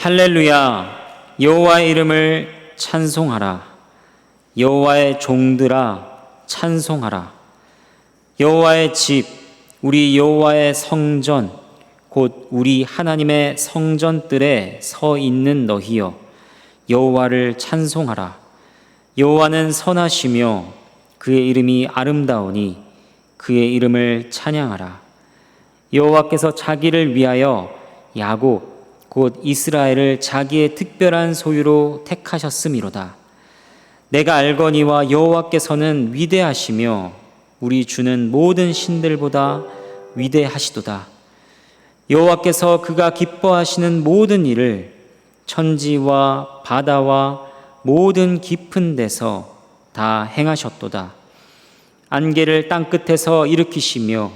할렐루야. 여호와의 이름을 찬송하라. 여호와의 종들아 찬송하라. 여호와의 집, 우리 여호와의 성전, 곧 우리 하나님의 성전들에 서 있는 너희여, 여호와를 찬송하라. 여호와는 선하시며 그의 이름이 아름다우니 그의 이름을 찬양하라. 여호와께서 자기를 위하여 야곱 곧 이스라엘을 자기의 특별한 소유로 택하셨음이로다. 내가 알거니와 여호와께서는 위대하시며 우리 주는 모든 신들보다 위대하시도다. 여호와께서 그가 기뻐하시는 모든 일을 천지와 바다와 모든 깊은 데서 다 행하셨도다. 안개를 땅끝에서 일으키시며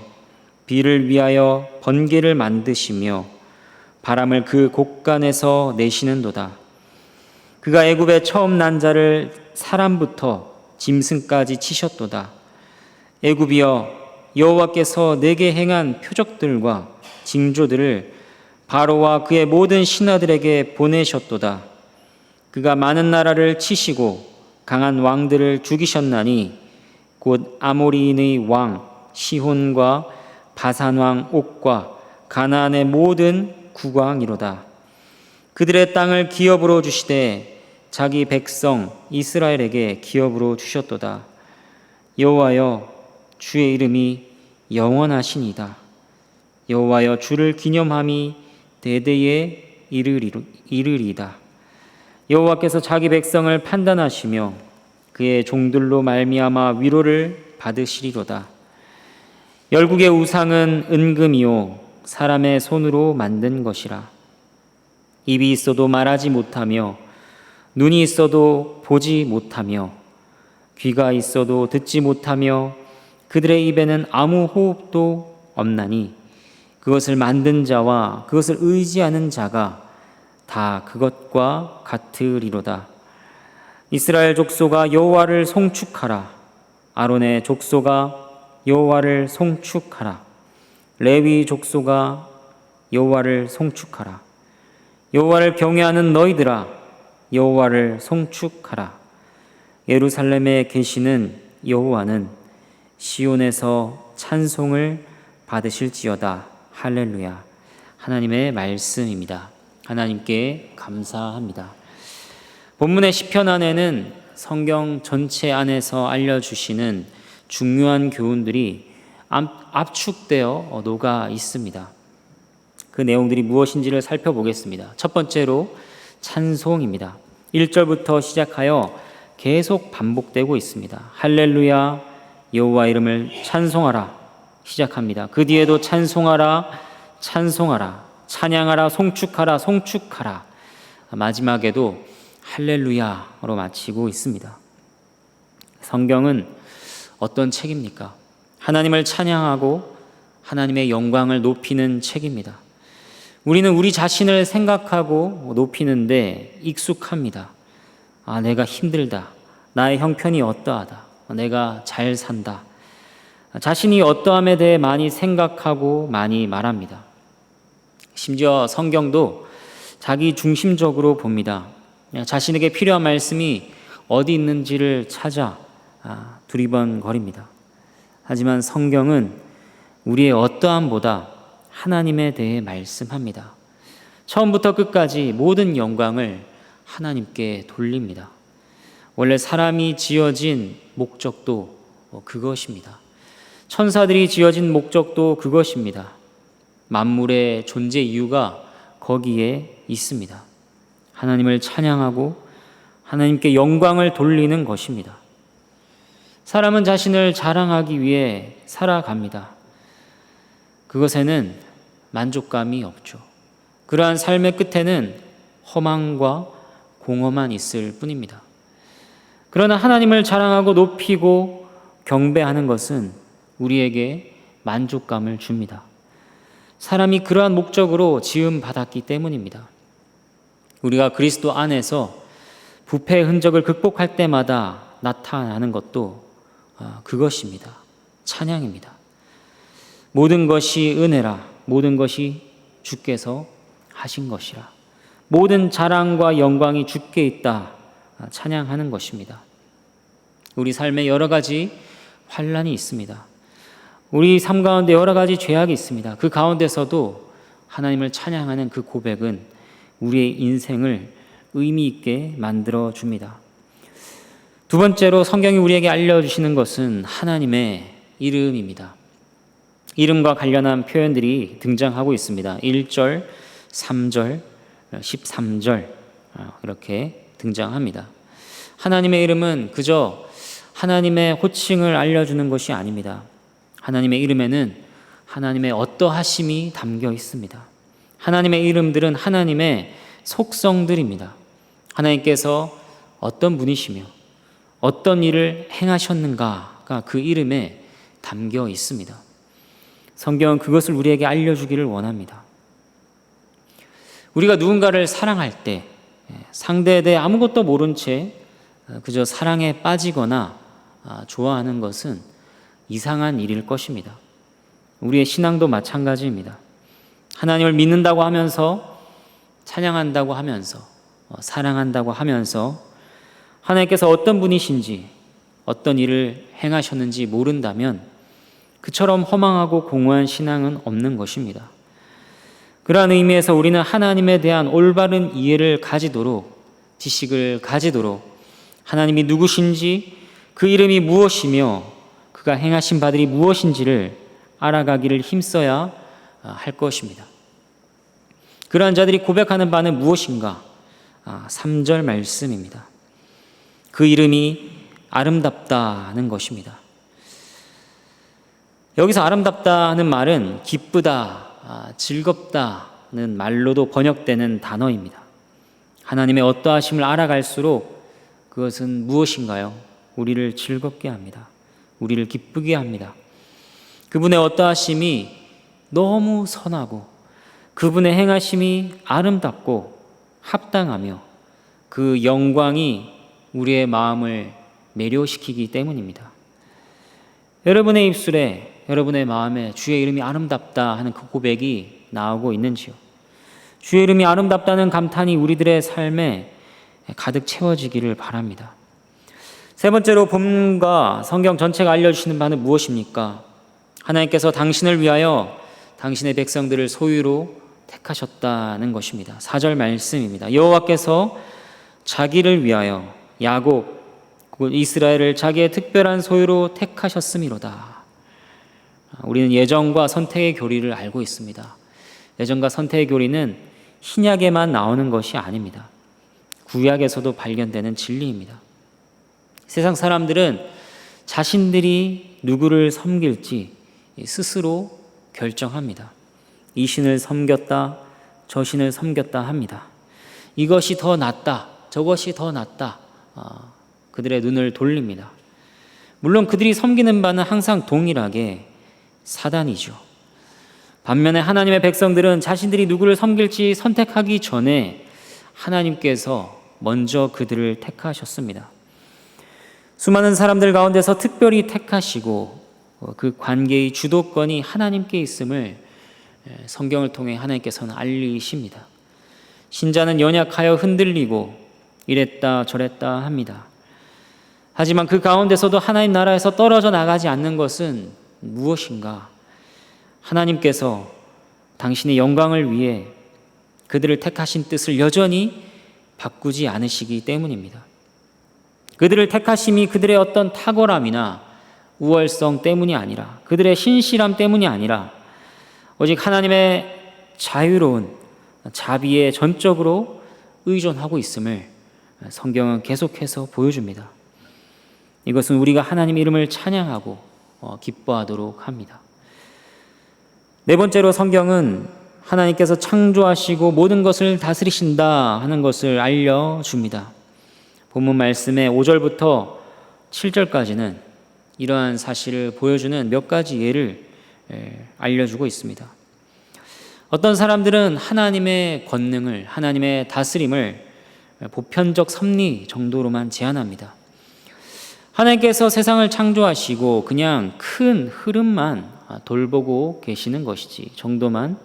비를 위하여 번개를 만드시며 바람을 그 곳간에서 내시는도다. 그가 애굽의 처음 난 자를 사람부터 짐승까지 치셨도다. 애굽이여, 여호와께서 내게 행한 표적들과 징조들을 바로와 그의 모든 신하들에게 보내셨도다. 그가 많은 나라를 치시고 강한 왕들을 죽이셨나니 곧 아모리인의 왕 시혼과 바산 왕 옥과 가나안의 모든 국왕이로다. 그들의 땅을 기업으로 주시되 자기 백성 이스라엘에게 기업으로 주셨도다. 여호와여, 주의 이름이 영원하시니이다. 여호와여, 주를 기념함이 대대에 이르리이다. 여호와께서 자기 백성을 판단하시며 그의 종들로 말미암아 위로를 받으시리로다. 열국의 우상은 은금이요 사람의 손으로 만든 것이라. 입이 있어도 말하지 못하며 눈이 있어도 보지 못하며 귀가 있어도 듣지 못하며 그들의 입에는 아무 호흡도 없나니 그것을 만든 자와 그것을 의지하는 자가 다 그것과 같으리로다. 이스라엘 족속아 여호와를 송축하라. 아론의 족속아 여호와를 송축하라. 레위 족속아 여호와를 송축하라. 여호와를 경외하는 너희들아 여호와를 송축하라. 예루살렘에 계시는 여호와는 시온에서 찬송을 받으실지어다. 할렐루야. 하나님의 말씀입니다. 하나님께 감사합니다. 본문의 시편 안에는 성경 전체 안에서 알려주시는 중요한 교훈들이 압축되어 녹아 있습니다. 그 내용들이 무엇인지를 살펴보겠습니다. 첫 번째로 찬송입니다. 1절부터 시작하여 계속 반복되고 있습니다. 할렐루야, 여호와 이름을 찬송하라 시작합니다. 그 뒤에도 찬송하라, 찬송하라, 찬양하라, 송축하라, 송축하라. 마지막에도 할렐루야로 마치고 있습니다. 성경은 어떤 책입니까? 하나님을 찬양하고 하나님의 영광을 높이는 책입니다. 우리는 우리 자신을 생각하고 높이는데 익숙합니다. 내가 힘들다. 나의 형편이 어떠하다. 내가 잘 산다. 자신이 어떠함에 대해 많이 생각하고 많이 말합니다. 심지어 성경도 자기 중심적으로 봅니다. 자신에게 필요한 말씀이 어디 있는지를 찾아 두리번거립니다. 하지만 성경은 우리의 어떠함보다 하나님에 대해 말씀합니다. 처음부터 끝까지 모든 영광을 하나님께 돌립니다. 원래 사람이 지어진 목적도 그것입니다. 천사들이 지어진 목적도 그것입니다. 만물의 존재 이유가 거기에 있습니다. 하나님을 찬양하고 하나님께 영광을 돌리는 것입니다. 사람은 자신을 자랑하기 위해 살아갑니다. 그것에는 만족감이 없죠. 그러한 삶의 끝에는 허망과 공허만 있을 뿐입니다. 그러나 하나님을 자랑하고 높이고 경배하는 것은 우리에게 만족감을 줍니다. 사람이 그러한 목적으로 지음받았기 때문입니다. 우리가 그리스도 안에서 부패의 흔적을 극복할 때마다 나타나는 것도 그것입니다. 찬양입니다. 모든 것이 은혜라. 모든 것이 주께서 하신 것이라. 모든 자랑과 영광이 주께 있다 찬양하는 것입니다. 우리 삶에 여러 가지 환난이 있습니다. 우리 삶 가운데 여러 가지 죄악이 있습니다. 그 가운데서도 하나님을 찬양하는 그 고백은 우리의 인생을 의미 있게 만들어 줍니다. 두 번째로 성경이 우리에게 알려주시는 것은 하나님의 이름입니다. 이름과 관련한 표현들이 등장하고 있습니다. 1절, 3절, 13절 이렇게 등장합니다. 하나님의 이름은 그저 하나님의 호칭을 알려주는 것이 아닙니다. 하나님의 이름에는 하나님의 어떠하심이 담겨 있습니다. 하나님의 이름들은 하나님의 속성들입니다. 하나님께서 어떤 분이시며 어떤 일을 행하셨는가가 그 이름에 담겨 있습니다. 성경은 그것을 우리에게 알려주기를 원합니다. 우리가 누군가를 사랑할 때 상대에 대해 아무것도 모른 채 그저 사랑에 빠지거나 좋아하는 것은 이상한 일일 것입니다. 우리의 신앙도 마찬가지입니다. 하나님을 믿는다고 하면서 찬양한다고 하면서 사랑한다고 하면서 하나님께서 어떤 분이신지 어떤 일을 행하셨는지 모른다면 그처럼 허망하고 공허한 신앙은 없는 것입니다. 그러한 의미에서 우리는 하나님에 대한 올바른 이해를 가지도록 지식을 가지도록 하나님이 누구신지 그 이름이 무엇이며 그가 행하신 바들이 무엇인지를 알아가기를 힘써야 할 것입니다. 그러한 자들이 고백하는 바는 무엇인가? 3절 말씀입니다. 그 이름이 아름답다는 것입니다. 여기서 아름답다는 말은 기쁘다, 즐겁다는 말로도 번역되는 단어입니다. 하나님의 어떠하심을 알아갈수록 그것은 무엇인가요? 우리를 즐겁게 합니다. 우리를 기쁘게 합니다. 그분의 어떠하심이 너무 선하고 그분의 행하심이 아름답고 합당하며 그 영광이 우리의 마음을 매료시키기 때문입니다. 여러분의 입술에 여러분의 마음에 주의 이름이 아름답다 하는 그 고백이 나오고 있는지요? 주의 이름이 아름답다는 감탄이 우리들의 삶에 가득 채워지기를 바랍니다. 세 번째로 본문과 성경 전체가 알려주시는 바는 무엇입니까? 하나님께서 당신을 위하여 당신의 백성들을 소유로 택하셨다는 것입니다. 4절 말씀입니다. 여호와께서 자기를 위하여 야곱 이스라엘을 자기의 특별한 소유로 택하셨음이로다. 우리는 예정과 선택의 교리를 알고 있습니다. 예정과 선택의 교리는 신약에만 나오는 것이 아닙니다. 구약에서도 발견되는 진리입니다. 세상 사람들은 자신들이 누구를 섬길지 스스로 결정합니다. 이 신을 섬겼다, 저 신을 섬겼다 합니다. 이것이 더 낫다, 저것이 더 낫다. 그들의 눈을 돌립니다. 물론 그들이 섬기는 바는 항상 동일하게 사단이죠. 반면에 하나님의 백성들은 자신들이 누구를 섬길지 선택하기 전에 하나님께서 먼저 그들을 택하셨습니다. 수많은 사람들 가운데서 특별히 택하시고 그 관계의 주도권이 하나님께 있음을 성경을 통해 하나님께서는 알리십니다. 신자는 연약하여 흔들리고 이랬다 저랬다 합니다. 하지만 그 가운데서도 하나님 나라에서 떨어져 나가지 않는 것은 무엇인가? 하나님께서 당신의 영광을 위해 그들을 택하신 뜻을 여전히 바꾸지 않으시기 때문입니다. 그들을 택하심이 그들의 어떤 탁월함이나 우월성 때문이 아니라 그들의 신실함 때문이 아니라 오직 하나님의 자유로운 자비에 전적으로 의존하고 있음을 성경은 계속해서 보여줍니다. 이것은 우리가 하나님 이름을 찬양하고 기뻐하도록 합니다. 네 번째로 성경은 하나님께서 창조하시고 모든 것을 다스리신다 하는 것을 알려줍니다. 본문 말씀의 5절부터 7절까지는 이러한 사실을 보여주는 몇 가지 예를 알려주고 있습니다. 어떤 사람들은 하나님의 권능을, 하나님의 다스림을 보편적 섭리 정도로만 제한합니다. 하나님께서 세상을 창조하시고 그냥 큰 흐름만 돌보고 계시는 것이지 정도만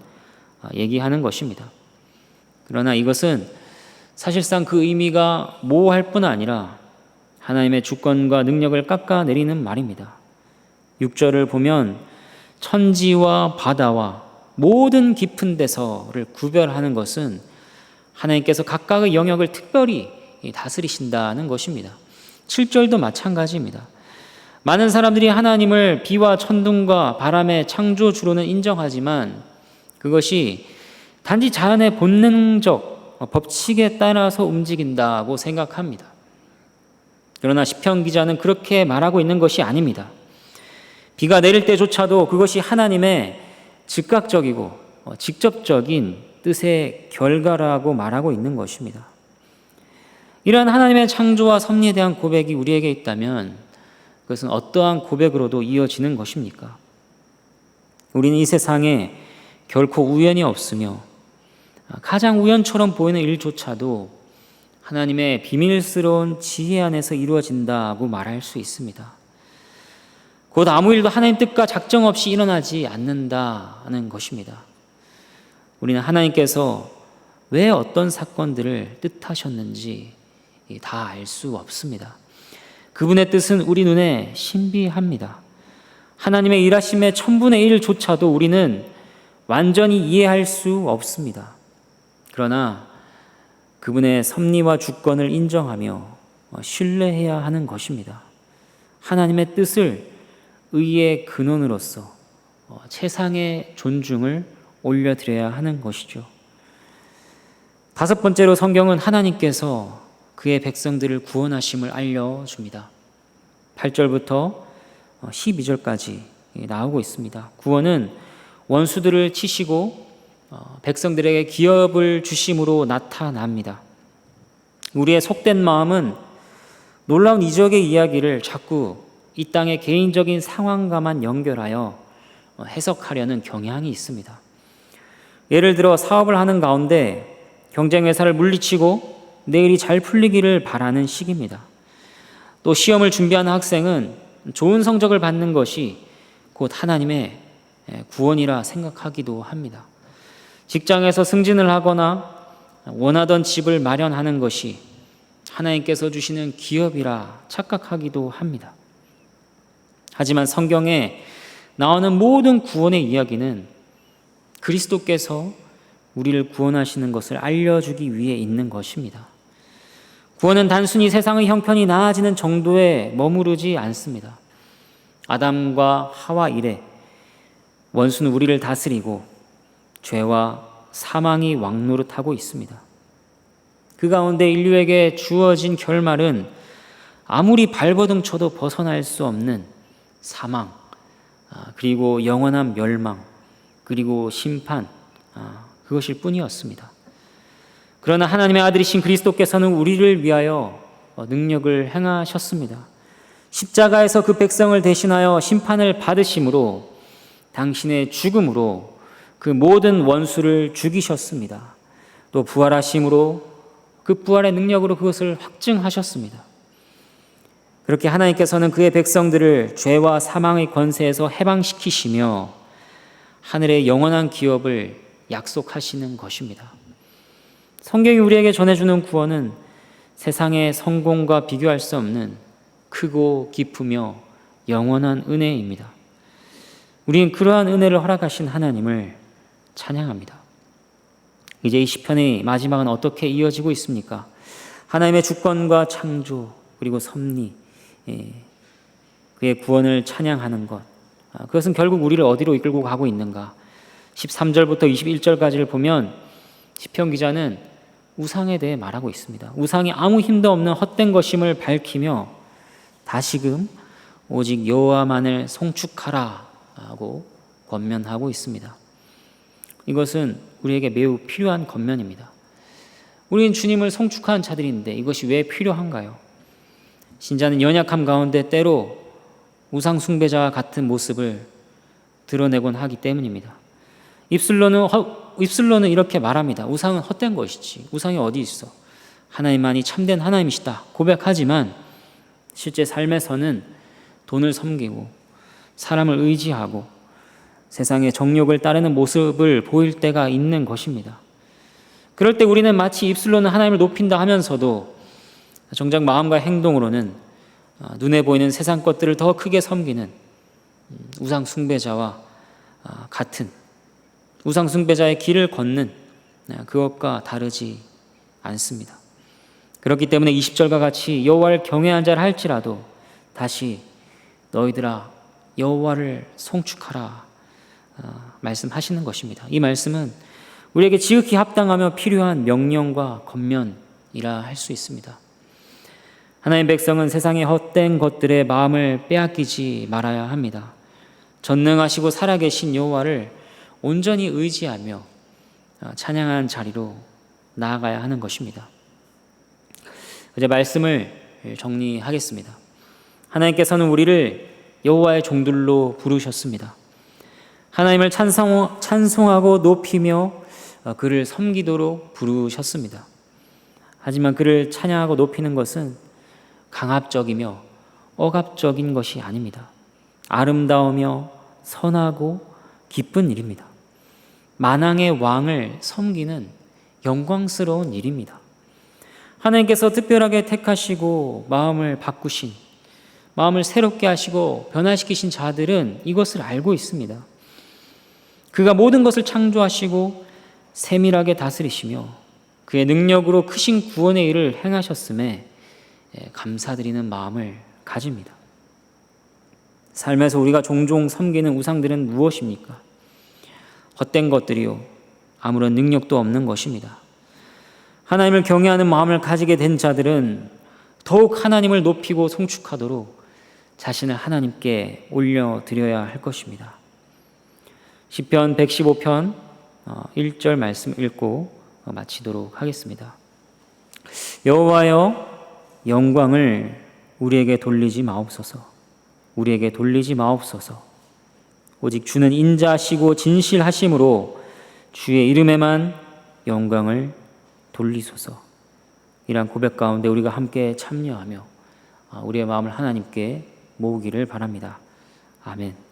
얘기하는 것입니다. 그러나 이것은 사실상 그 의미가 모호할 뿐 아니라 하나님의 주권과 능력을 깎아내리는 말입니다. 6절을 보면 천지와 바다와 모든 깊은 데서를 구별하는 것은 하나님께서 각각의 영역을 특별히 다스리신다는 것입니다. 7절도 마찬가지입니다. 많은 사람들이 하나님을 비와 천둥과 바람의 창조주로는 인정하지만 그것이 단지 자연의 본능적 법칙에 따라서 움직인다고 생각합니다. 그러나 시편 기자는 그렇게 말하고 있는 것이 아닙니다. 비가 내릴 때조차도 그것이 하나님의 즉각적이고 직접적인 뜻의 결과라고 말하고 있는 것입니다. 이러한 하나님의 창조와 섭리에 대한 고백이 우리에게 있다면 그것은 어떠한 고백으로도 이어지는 것입니까? 우리는 이 세상에 결코 우연이 없으며 가장 우연처럼 보이는 일조차도 하나님의 비밀스러운 지혜 안에서 이루어진다고 말할 수 있습니다. 곧 아무 일도 하나님 뜻과 작정 없이 일어나지 않는다는 것입니다. 우리는 하나님께서 왜 어떤 사건들을 뜻하셨는지 다 알 수 없습니다. 그분의 뜻은 우리 눈에 신비합니다. 하나님의 일하심의 1,000분의 1조차도 우리는 완전히 이해할 수 없습니다. 그러나 그분의 섭리와 주권을 인정하며 신뢰해야 하는 것입니다. 하나님의 뜻을 의의 근원으로서 최상의 존중을 올려드려야 하는 것이죠. 5번째로 성경은 하나님께서 그의 백성들을 구원하심을 알려줍니다. 8절부터 12절까지 나오고 있습니다. 구원은 원수들을 치시고 백성들에게 기업을 주심으로 나타납니다. 우리의 속된 마음은 놀라운 이적의 이야기를 자꾸 이 땅의 개인적인 상황과만 연결하여 해석하려는 경향이 있습니다. 예를 들어 사업을 하는 가운데 경쟁회사를 물리치고 내일이 잘 풀리기를 바라는 시기입니다. 또 시험을 준비하는 학생은 좋은 성적을 받는 것이 곧 하나님의 구원이라 생각하기도 합니다. 직장에서 승진을 하거나 원하던 집을 마련하는 것이 하나님께서 주시는 기업이라 착각하기도 합니다. 하지만 성경에 나오는 모든 구원의 이야기는 그리스도께서 우리를 구원하시는 것을 알려주기 위해 있는 것입니다. 구원은 단순히 세상의 형편이 나아지는 정도에 머무르지 않습니다. 아담과 하와 이래 원수는 우리를 다스리고 죄와 사망이 왕노릇하고 있습니다. 그 가운데 인류에게 주어진 결말은 아무리 발버둥 쳐도 벗어날 수 없는 사망, 그리고 영원한 멸망, 그리고 심판, 그것일 뿐이었습니다. 그러나 하나님의 아들이신 그리스도께서는 우리를 위하여 능력을 행하셨습니다. 십자가에서 그 백성을 대신하여 심판을 받으심으로 당신의 죽음으로 그 모든 원수를 죽이셨습니다. 또 부활하심으로 그 부활의 능력으로 그것을 확증하셨습니다. 그렇게 하나님께서는 그의 백성들을 죄와 사망의 권세에서 해방시키시며 하늘의 영원한 기업을 약속하시는 것입니다. 성경이 우리에게 전해주는 구원은 세상의 성공과 비교할 수 없는 크고 깊으며 영원한 은혜입니다. 우리는 그러한 은혜를 허락하신 하나님을 찬양합니다. 이제 이 시편의 마지막은 어떻게 이어지고 있습니까? 하나님의 주권과 창조 그리고 섭리, 그의 구원을 찬양하는 것, 그것은 결국 우리를 어디로 이끌고 가고 있는가? 13절부터 21절까지를 보면 시편 기자는 우상에 대해 말하고 있습니다. 우상이 아무 힘도 없는 헛된 것임을 밝히며 다시금 오직 여호와만을 송축하라 하고 권면하고 있습니다. 이것은 우리에게 매우 필요한 권면입니다. 우리는 주님을 송축한 자들인데 이것이 왜 필요한가요? 신자는 연약함 가운데 때로 우상 숭배자와 같은 모습을 드러내곤 하기 때문입니다. 입술로는 이렇게 말합니다. 우상은 헛된 것이지. 우상이 어디 있어? 하나님만이 참된 하나님이시다 고백하지만 실제 삶에서는 돈을 섬기고 사람을 의지하고 세상의 정욕을 따르는 모습을 보일 때가 있는 것입니다. 그럴 때 우리는 마치 입술로는 하나님을 높인다 하면서도 정작 마음과 행동으로는 눈에 보이는 세상 것들을 더 크게 섬기는 우상 숭배자와 같은 우상 숭배자의 길을 걷는 그것과 다르지 않습니다. 그렇기 때문에 20절과 같이 여호와를 경외한 자를 할지라도 다시 너희들아 여호와를 송축하라 말씀하시는 것입니다. 이 말씀은 우리에게 지극히 합당하며 필요한 명령과 권면이라 할 수 있습니다. 하나님의 백성은 세상의 헛된 것들에 마음을 빼앗기지 말아야 합니다. 전능하시고 살아계신 여호와를 온전히 의지하며 찬양하는 자리로 나아가야 하는 것입니다. 이제 말씀을 정리하겠습니다. 하나님께서는 우리를 여호와의 종들로 부르셨습니다. 하나님을 찬송하고 높이며 그를 섬기도록 부르셨습니다. 하지만 그를 찬양하고 높이는 것은 강압적이며 억압적인 것이 아닙니다. 아름다우며 선하고 기쁜 일입니다. 만왕의 왕을 섬기는 영광스러운 일입니다. 하나님께서 특별하게 택하시고 마음을 바꾸신, 마음을 새롭게 하시고 변화시키신 자들은 이것을 알고 있습니다. 그가 모든 것을 창조하시고 세밀하게 다스리시며 그의 능력으로 크신 구원의 일을 행하셨음에 감사드리는 마음을 가집니다. 삶에서 우리가 종종 섬기는 우상들은 무엇입니까? 헛된 것들이요, 아무런 능력도 없는 것입니다. 하나님을 경외하는 마음을 가지게 된 자들은 더욱 하나님을 높이고 송축하도록 자신을 하나님께 올려드려야 할 것입니다. 시편 115편 1절 말씀 읽고 마치도록 하겠습니다. 여호와여 영광을 우리에게 돌리지 마옵소서. 우리에게 돌리지 마옵소서. 오직 주는 인자하시고 진실하심으로 주의 이름에만 영광을 돌리소서. 이러한 고백 가운데 우리가 함께 참여하며 우리의 마음을 하나님께 모으기를 바랍니다. 아멘.